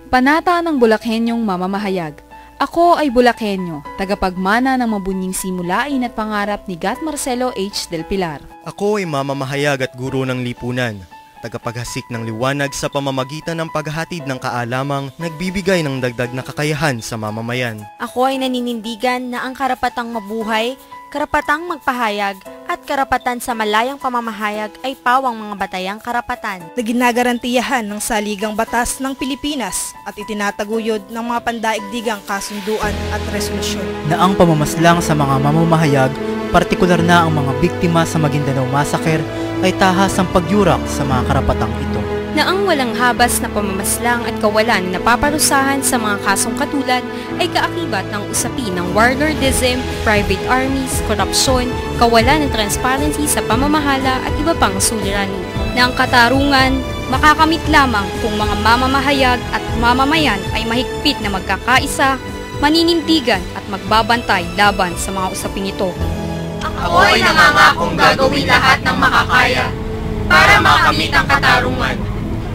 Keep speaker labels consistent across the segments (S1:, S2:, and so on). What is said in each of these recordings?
S1: Panata ng Bulakenyong mamamahayag. Ako ay Bulakenyo, tagapagmana ng mabunying simulain at pangarap ni Gat Marcelo H. Del Pilar.
S2: Ako ay mamamahayag at guro ng lipunan, tagapaghasik ng liwanag sa pamamagitan ng paghahatid ng kaalamang nagbibigay ng dagdag na kakayahan sa mamamayan.
S3: Ako ay naninindigan na ang karapatang mabuhay, karapatang magpahayag, at karapatan sa malayang pamamahayag ay pawang mga batayang karapatan
S4: na ginagarantiyahan ng saligang batas ng Pilipinas at itinataguyod ng mga pandaigdigang kasunduan at resolusyon.
S5: Na ang pamamaslang sa mga mamamahayag, partikular na ang mga biktima sa Maguindanao Massacre, ay tahasang pagyurak sa mga karapatang ito.
S3: Na ang walang habas na pamamaslang at kawalan na paparusahan sa mga kasong katulad ay kaakibat ng usapin ng warlordism, private armies, korupsyon, kawalan ng transparency sa pamamahala at iba pang suliranin. Na ang katarungan makakamit lamang kung mga mamamahayag at mamamayan ay mahigpit na magkakaisa, maninindigan at magbabantay laban sa mga usaping ito.
S6: Ako ay nangangakong gagawin lahat ng makakaya para makamit ang katarungan.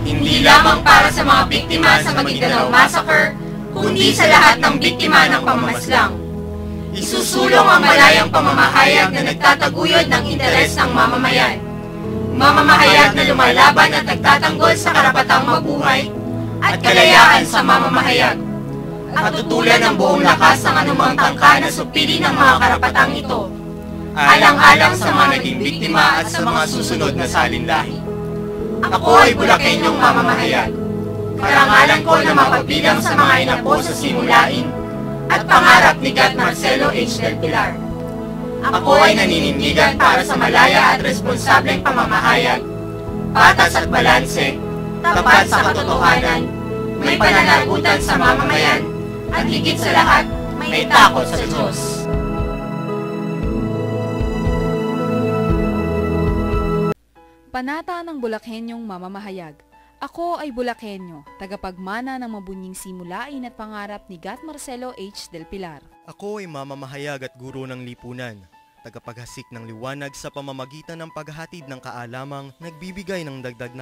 S6: Hindi lamang para sa mga biktima sa Maguindanao Massacre, kundi sa lahat ng biktima ng pamamaslang. Isusulong ang malayang pamamahayag na nagtataguyod ng interes ng mamamayan. Mamamahayag na lumalaban at nagtatanggol sa karapatang mabuhay at kalayaan sa mamamahayag. At tutulan ng buong lakas ang anumang tangka na supilin ng mga karapatang ito, alang-alang sa mga naging biktima at sa mga susunod na salinlahi. Ako ay Bulakenyong mamamahayag. Karangalan ko na mapagbilang sa mga inapo sa simulain at pangarap ni Gat Marcelo H. Del Pilar. Ako ay naninindigan para sa malaya at responsableng pamamahayag, patas at balanse, tapat sa katotohanan, may pananagutan sa mamamayan, at higit sa lahat, may takot sa Diyos.
S1: Panata ng Bulakenyong mamamahayag. Ako ay Bulakenyo, tagapagmana ng mabunying simulain at pangarap ni Gat Marcelo H. Del Pilar.
S2: Ako ay mamamahayag at guro ng lipunan, tagapaghasik ng liwanag sa pamamagitan ng paghahatid ng kaalamang nagbibigay ng dagdag na